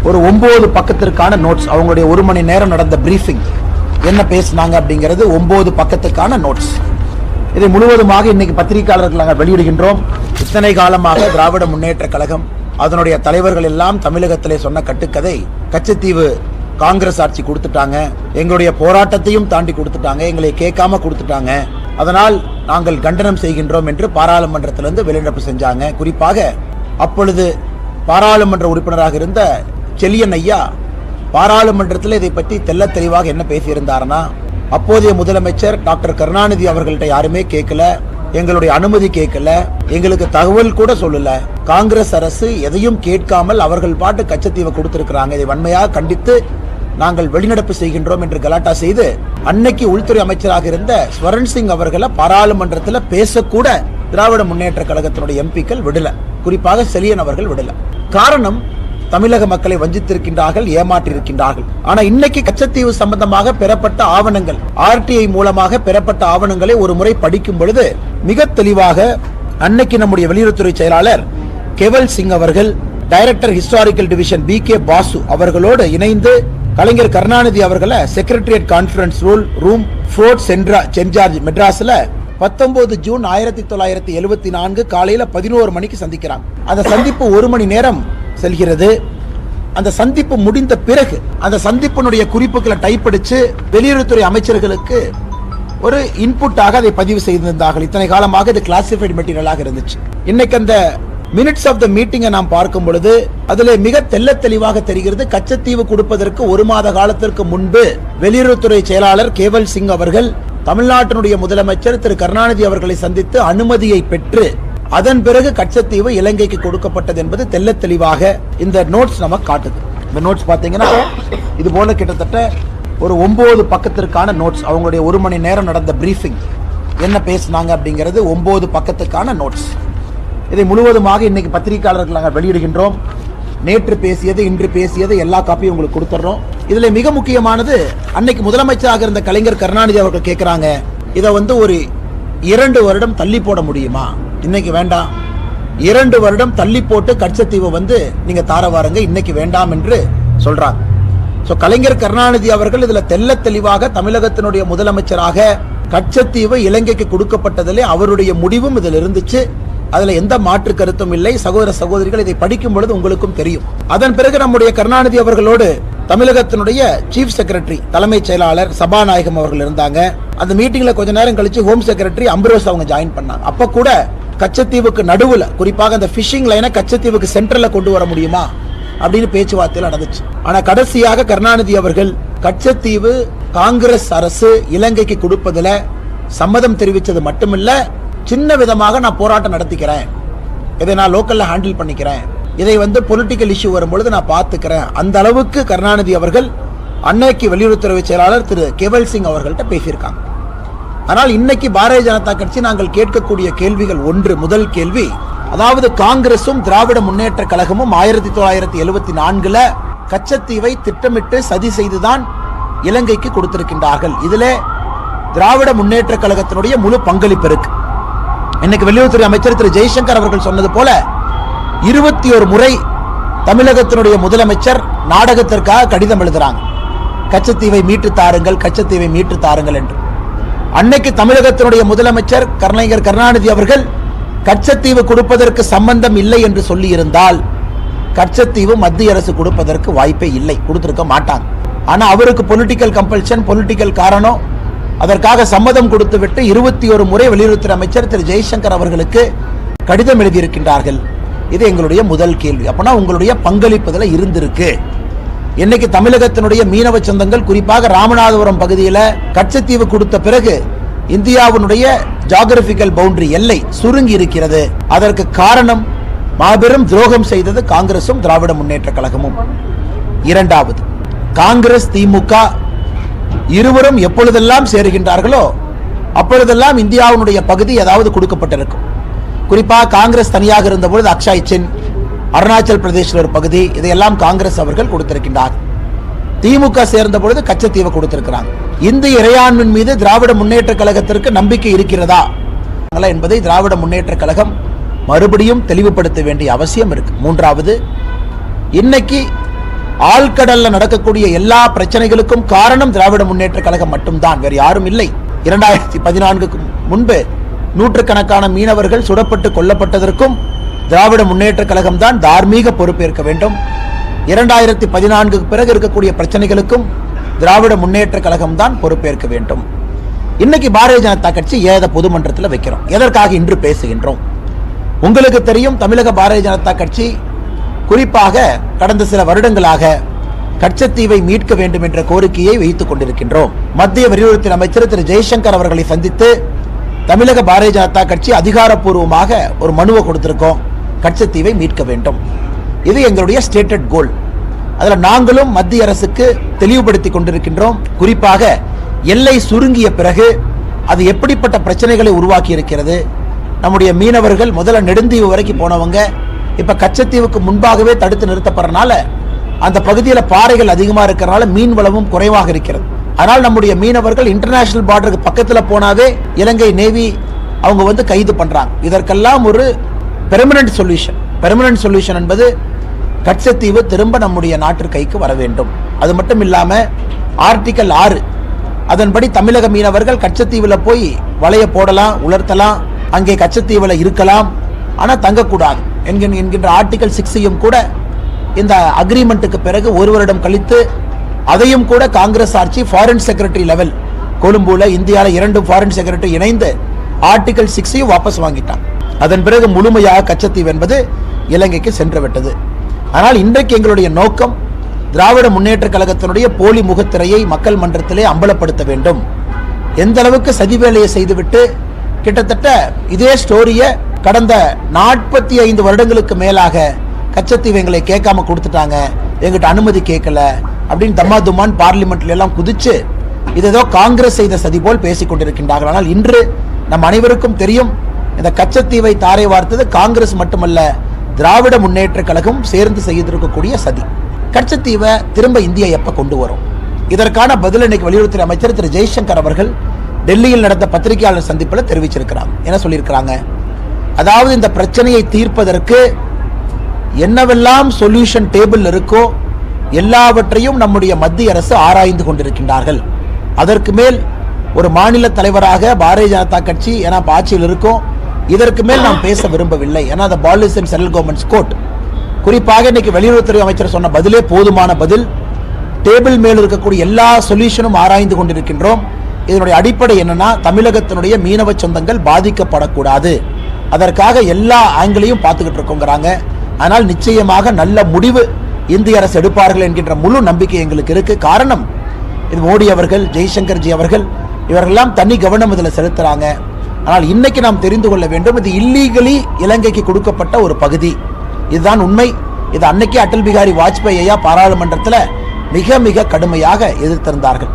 ஒரு 9 பக்கத்திற்கான நோட்ஸ், அவங்களுடைய 1 மணி நேரம் நடந்த பிரீஃபிங் என்ன பேசினாங்க அப்படிங்கிறது 9 பக்கத்துக்கான நோட்ஸ். இதை முழுவதுமாக இன்னைக்கு பத்திரிகையாளர்கள் நாங்கள் வெளியிடுகின்றோம். இத்தனை காலமாக திராவிட முன்னேற்ற கழகம் அதனுடைய தலைவர்கள் எல்லாம் தமிழகத்திலே சொன்ன கட்டுக்கதை, கச்சத்தீவு காங்கிரஸ் ஆட்சி கொடுத்துட்டாங்க, எங்களுடைய போராட்டத்தையும் தாண்டி கொடுத்துட்டாங்க, எங்களை கேட்காம கொடுத்துட்டாங்க, அதனால் நாங்கள் கண்டனம் செய்கின்றோம் என்று பாராளுமன்றத்திலிருந்து வெளிநடப்பு செஞ்சாங்க. குறிப்பாக அப்பொழுது பாராளுமன்ற உறுப்பினராக இருந்த செல்லியன் ஐயா பாராளுமன்றத்தில் இதை பற்றி தெல்ல தெளிவாக என்ன பேசியிருந்தார்னா, அப்போதைய முதலமைச்சர் டாக்டர் கருணாநிதி அவர்கள்ட்ட யாருமே கேட்கல, எங்களுடைய அனுமதி கேட்கல, எங்களுக்கு தகவல் கூட சொல்லல, காங்கிரஸ் அரசு எதையும் கேட்காமல் அவர்கள் பாட்டு கச்சத்தீவை கொடுத்திருக்கிறாங்க, இதை வன்மையாக கண்டித்து நாங்கள் வெளிநடப்பு செய்கின்றோம் என்று கலாட்டா செய்து அன்னைக்கு உள்துறை அமைச்சராக இருந்த ஸ்வரன் சிங் அவர்களை பாராளுமன்றத்தில் பேசக்கூட திராவிட முன்னேற்ற கழகத்தினுடைய எம்பிக்கள் விடல, குறிப்பாக செலியன் அவர்கள் விடல. காரணம், தமிழக மக்களை வஞ்சித்திருக்கின்றார்கள், ஏமாற்றியிருக்கின்றார்கள். ஆனா இன்னைக்கு கச்சத்தீவு சம்பந்தமாக பெறப்பட்ட ஆவணங்கள், ஆர்டிஐ மூலமாக பெறப்பட்ட ஆவணங்களை ஒரு முறை படிக்கும் பொழுது மிக தெளிவாக அன்னைக்கு நம்முடைய வெளியுறவுத்துறை செயலாளர் கேவல் சிங் அவர்கள், director historical division BK Basu அவர்களோடு இணைந்து கலைஞர் கருணாநிதி அவர்களை secretariat conference room 4 Saint George மெட்ராஸ்ல 19 ஜூன் 1974 காலையில 11 மணிக்கு சந்திக்கிறாங்க. அந்த சந்திப்பு 1 மணி நேரம் செல்கிறது. அந்த சந்திப்பு முடிந்த பிறகு அந்த சந்திப்பினுடைய குறிப்புகளை டைப் அடிச்சு வெளியுறவுத்துறை அமைச்சர்களுக்கு ஒரு இன்புட்டாக அதை பதிவு செய்திருந்தார்கள். இத்தனை காலமாக இது கிளாசிஃபைடு மெட்டீரியலாக இருந்துச்சு. இன்னைக்கு அந்த மினிட்ஸ் ஆஃப் த மீட்டிங்கை நாம் பார்க்கும் பொழுது அதிலே மிக தெல்ல தெளிவாக தெரிகிறது, கச்சத்தீவு கொடுப்பதற்கு 1 மாத காலத்திற்கு முன்பு வெளியுறவுத்துறை செயலாளர் கேவல் சிங் அவர்கள் தமிழ்நாட்டினுடைய முதலமைச்சர் திரு கருணாநிதி அவர்களை சந்தித்து அனுமதியை பெற்று அதன் பிறகு கச்சத்தீவு இலங்கைக்கு கொடுக்கப்பட்டது என்பது தெல்ல தெளிவாக இந்த நோட்ஸ் நமக்கு காட்டுது. இந்த நோட்ஸ் பாத்தீங்கன்னா இது போல கிட்டத்தட்ட ஒரு 9 பக்கத்திற்கான நோட்ஸ், அவங்களுடைய 1 மணி நேரம் நடந்த பிரீஃபிங் என்ன பேசினாங்க அப்படிங்கிறது 9 பக்கத்துக்கான நோட்ஸ். இதை முழுவதுமாக இன்னைக்கு பத்திரிகையாளர்கள் நாங்கள் வெளியிடுகின்றோம். நேற்று பேசியது, இன்று பேசியது எல்லா காப்பியும் உங்களுக்கு கொடுத்துறோம். இதுல மிக முக்கியமானது, அன்னைக்கு முதலமைச்சராக இருந்த கலைஞர் கருணாநிதி அவர்கள் கேட்கிறாங்க, இதை ஒரு 2 வருடம் தள்ளி போட முடியுமா? இன்னைக்கு வேண்டாம், 2 வருடம் தள்ளி போட்டு கச்சத்தீவை நீங்க தார வாருங்க, இன்னைக்கு வேண்டாம் என்று சொல்றாங்க. கலைஞர் கருணாநிதி அவர்கள் இதுல தெல்ல தெளிவாக தமிழகத்தினுடைய முதலமைச்சராக கச்சத்தீவு இலங்கைக்கு கொடுக்கப்பட்டதிலே அவருடைய முடிவும் இதில் இருந்துச்சு. அதுல எந்த மாற்று கருத்தும் இல்லை. சகோதர சகோதரிகள், இதை படிக்கும் பொழுது உங்களுக்கும் தெரியும். அதன் பிறகு நம்முடைய கருணாநிதி அவர்களோடு தமிழகத்தினுடைய சீஃப் செக்ரட்டரி, தலைமைச் செயலாளர் சபாநாயகம் அவர்கள் இருந்தாங்க. அந்த மீட்டிங்ல கொஞ்ச நேரம் கழிச்சு ஹோம் செக்ரட்டரி அம்பரோஸ் அவங்க ஜாயின் பண்ணாங்க. அப்ப கூட கச்சத்தீவுக்கு நடுவுல, குறிப்பாக அந்த பிஷிங் லைனை கச்சத்தீவுக்கு சென்ட்ரல்ல கொண்டு வர முடியுமா அப்படின்னு பேச்சுவார்த்தையில் நடந்துச்சு. ஆனா கடைசியாக கருணாநிதி அவர்கள் கச்சத்தீவு காங்கிரஸ் அரசு இலங்கைக்கு கொடுப்பதில் சம்மதம் தெரிவித்தது மட்டுமில்ல, சின்ன விதமாக நான் போராட்டம் நடத்திக்கிறேன், இதை நான் லோக்கல்ல ஹேண்டில் பண்ணிக்கிறேன், இதை பொலிட்டிக்கல் இஷ்யூ வரும்பொழுது நான் பார்த்துக்கிறேன், அந்த அளவுக்கு கருணாநிதி அவர்கள் அன்னைக்கு வெளியுறவுத்துறை செயலாளர் திரு கேவல் சிங் அவர்கள்ட்ட பேசியிருக்காங்க. ஆனால் இன்னைக்கு பாரதிய ஜனதா கட்சி நாங்கள் கேட்கக்கூடிய கேள்விகள், முதல் கேள்வி, அதாவது காங்கிரசும் திராவிட முன்னேற்ற கழகமும் 1974 கச்சத்தீவை திட்டமிட்டு சதி செய்துதான் இலங்கைக்கு கொடுத்திருக்கின்றார்கள். இதிலே திராவிட முன்னேற்ற கழகத்தினுடைய முழு பங்களிப்பு இருக்கு. இன்னைக்கு வெளியுறவுத்துறை அமைச்சர் திரு ஜெய்சங்கர் அவர்கள் சொன்னது போல 21 முறை தமிழகத்தினுடைய முதலமைச்சர் நாடகத்திற்காக கடிதம் எழுதுறாங்க, கச்சத்தீவை மீட்டு தாருங்கள், கச்சத்தீவை மீட்டு தாருங்கள் என்று. அன்னைக்கு தமிழகத்தினுடைய முதலமைச்சர் கலைஞர் கருணாநிதி அவர்கள் கச்சத்தீவு கொடுப்பதற்கு சம்பந்தம் இல்லை என்று சொல்லி இருந்தால் கச்சத்தீவு மத்திய அரசு கொடுப்பதற்கு வாய்ப்பே இல்லை, கொடுத்திருக்க மாட்டாங்க. ஆனா அவருக்கு பொலிட்டிக்கல் கம்பல்ஷன், பொலிட்டிக்கல் காரணம், அதற்காக சம்மதம் கொடுத்து விட்டு 21 முறை வெளியுறவுத்துறை அமைச்சர் திரு ஜெய்சங்கர் அவர்களுக்கு கடிதம் எழுதியிருக்கின்றார்கள். இது எங்களுடைய முதல் கேள்வி. அப்பனா உங்களுடைய பங்களிப்புல இருந்திருக்கு. இன்னைக்கு தமிழகத்தினுடைய மீனவ சொந்தங்கள், குறிப்பாக ராமநாதபுரம் பகுதியில் கச்சத்தீவு கொடுத்த பிறகு இந்தியாவினுடைய ஜியோகிராபிக்கல் பவுண்டரி எல்லை சுருங்கி இருக்கிறது. அதற்கு காரணம் மாபெரும் துரோகம் செய்தது காங்கிரசும் திராவிட முன்னேற்ற கழகமும். இரண்டாவது, காங்கிரஸ் திமுக இருவரும் எப்பொழுதெல்லாம் சேருகின்றார்களோ அப்பொழுதெல்லாம் இந்தியாவுடைய பகுதி ஏதாவது கொடுக்கப்பட்டிருக்கும். குறிப்பாக காங்கிரஸ் தனியாக இருந்தபொழுது அக்ஷய் சின், அருணாச்சல் பிரதேசில் ஒரு பகுதி, இதையெல்லாம் காங்கிரஸ் அவர்கள் கொடுத்திருக்கின்றார். திமுக சேர்ந்த பொழுது கச்சத்தீவை கொடுத்திருக்கிறாங்க. இந்திய இறையாண்மையின் மீது திராவிட முன்னேற்ற கழகத்திற்கு நம்பிக்கை இருக்கிறதா என்பதை திராவிட முன்னேற்ற கழகம் மறுபடியும் தெளிவுபடுத்த வேண்டிய அவசியம் இருக்கு. மூன்றாவது, இன்னைக்கு ஆழ்கடல்ல நடக்கக்கூடிய எல்லா பிரச்சனைகளுக்கும் காரணம் திராவிட முன்னேற்ற கழகம் மட்டும்தான், வேறு யாரும் இல்லை. 2014க்கு முன்பு நூற்றுக்கணக்கான மீனவர்கள் சுடப்பட்டு கொல்லப்பட்டதற்கும் திராவிட முன்னேற்ற கழகம் தான் தார்மீக பொறுப்பேற்க வேண்டும். 2014க்கு பிறகு இருக்கக்கூடிய பிரச்சனைகளுக்கும் திராவிட முன்னேற்ற கழகம் தான் பொறுப்பேற்க வேண்டும். இன்னைக்கு பாரதிய ஜனதா கட்சி ஏத பொதுமன்றத்தில் வைக்கிறோம். எதற்காக இன்று பேசுகின்றோம்? உங்களுக்கு தெரியும், தமிழக பாரதிய ஜனதா கட்சி குறிப்பாக கடந்த சில வருடங்களாக கச்சத்தீவை மீட்க வேண்டும் என்ற கோரிக்கையை வைத்துக் கொண்டிருக்கின்றோம். மத்திய வெளியுறவுத்துறை அமைச்சர் திரு ஜெய்சங்கர் அவர்களை சந்தித்து தமிழக பாரதிய ஜனதா கட்சி அதிகாரப்பூர்வமாக ஒரு மனுவை கொடுத்திருக்கோம். கச்சத்தீவை மீட்க வேண்டும், இது எங்களுடைய ஸ்டேட்டட் கோல். அதில் நாங்களும் மத்திய அரசுக்கு தெளிவுபடுத்தி கொண்டிருக்கின்றோம். குறிப்பாக எல்லை சுருங்கிய பிறகு அது எப்படிப்பட்ட பிரச்சனைகளை உருவாக்கி இருக்கிறது. நம்முடைய மீனவர்கள் முதல்ல நெடுந்தீவு வரைக்கும் போனவங்க இப்ப கச்சத்தீவுக்கு முன்பாகவே தடுத்து நிறுத்தப்படுறதுனால அந்த பகுதியில் பாறைகள் அதிகமா இருக்கிறனால மீன் வளமும் குறைவாக இருக்கிறது. ஆனால் நம்முடைய மீனவர்கள் இன்டர்நேஷனல் பார்டருக்கு பக்கத்தில் போனாவே இலங்கை நேவி அவங்க கைது பண்றாங்க. இதற்கெல்லாம் ஒரு பெர்மனன்ட் சொல்யூஷன் என்பது கச்சத்தீவு திரும்ப நம்முடைய நாட்டு கைக்கு வர வேண்டும். அது மட்டும் இல்லாம ஆர்டிகல் 6 அதன்படி தமிழக மீனவர்கள் கச்சத்தீவுல போய் வலைய போடலாம், உலர்த்தலாம், அங்கே கச்சத்தீவுல இருக்கலாம், ஆனா தங்கக்கூடாது என்கின்ற ஆர்டிகல் 6ஐயும் கூட இந்த அக்ரிமெண்ட்டுக்கு பிறகு ஒரு வருடம் கழித்து அதையும் கூட காங்கிரஸ் ஆட்சி ஃபாரின் செக்ரட்டரி லெவல் கொழும்புல இந்தியாவில் 2 ஃபாரின் செக்ரட்டரி இணைந்து ஆர்டிகல் 6ஐயும் வாபஸ் வாங்கிட்டான். அதன் பிறகு முழுமையாக கச்சத்தீவு என்பது இலங்கைக்கு சென்று விட்டது. ஆனால் இன்றைக்கு எங்களுடைய நோக்கம் திராவிட முன்னேற்ற கழகத்தினுடைய போலி முகத்திரையை மக்கள் மன்றத்திலே அம்பலப்படுத்த வேண்டும். எந்த அளவுக்கு சதி வேலையை செய்துவிட்டு கிட்டத்தட்ட இதே ஸ்டோரியை கடந்த 45 வருடங்களுக்கு மேலாக கச்சத்தீவு எங்களை கேட்காம கொடுத்துட்டாங்க, எங்கிட்ட அனுமதி கேட்கல அப்படின்னு தம்மாதுமான் பார்லிமெண்ட்ல எல்லாம் குதிச்சு இது ஏதோ காங்கிரஸ் செய்த சதி போல் பேசிக் கொண்டிருக்கின்றார்கள். ஆனால் இன்று நம் அனைவருக்கும் தெரியும், இந்த கச்சத்தீவை தாரை வார்த்தது காங்கிரஸ் மட்டுமல்ல, திராவிட முன்னேற்ற கழகம் சேர்ந்து செய்திருக்கக்கூடிய சதி. கச்சத்தீவை திரும்ப இந்தியா எப்ப கொண்டு வரும்? இதற்கான பதில் இன்னைக்கு வெளியுறவுத்துறை அமைச்சர் திரு ஜெய்சங்கர் அவர்கள் டெல்லியில் நடந்த பத்திரிகையாளர் சந்திப்பில் தெரிவிச்சிருக்கிறாங்க. என்ன சொல்லியிருக்கிறாங்க? அதாவது இந்த பிரச்சனையை தீர்ப்பதற்கு என்னவெல்லாம் சொல்யூஷன் டேபிள் இருக்கோ எல்லாவற்றையும் நம்முடைய மத்திய அரசு ஆராய்ந்து கொண்டிருக்கின்றார்கள். அதற்கு மேல் ஒரு மாநில தலைவராக பாரதிய ஜனதா கட்சி ஏன்னா ஆட்சியில் இருக்கும், இதற்கு மேல் நாம் பேச விரும்பவில்லை. ஏன்னா the ball is in central government's court. குறிப்பாக இன்னைக்கு வெளியுறவுத்துறை அமைச்சர் சொன்ன பதிலே போதுமான பதில். டேபிள் மேல் இருக்கக்கூடிய எல்லா சொல்யூஷனும் ஆராய்ந்து கொண்டிருக்கின்றோம். இதனுடைய அடிப்படை என்னன்னா, தமிழகத்தினுடைய மீனவ சொந்தங்கள் பாதிக்கப்படக்கூடாது, அதற்காக எல்லா ஆங்கிளையும் பார்த்துக்கிட்டு இருக்கோங்கிறாங்க. ஆனால் நிச்சயமாக நல்ல முடிவு இந்திய அரசு எடுப்பார்கள் என்கின்ற முழு நம்பிக்கை எங்களுக்கு இருக்கு. காரணம், இது மோடி அவர்கள், ஜெய்சங்கர்ஜி அவர்கள் இவர்களெல்லாம் தனி கவனம் இதில் செலுத்துறாங்க. ஆனால் இன்னைக்கு நாம் தெரிந்து கொள்ள வேண்டும், இது இல்லீகலி இலங்கைக்கு கொடுக்கப்பட்ட ஒரு பகுதி, இதுதான் உண்மை. இது அன்னைக்கே அடல் பிகாரி வாஜ்பாய் ஐயா பாராளுமன்றத்தில் மிக மிக கடுமையாக எதிர்த்திருந்தார்கள்.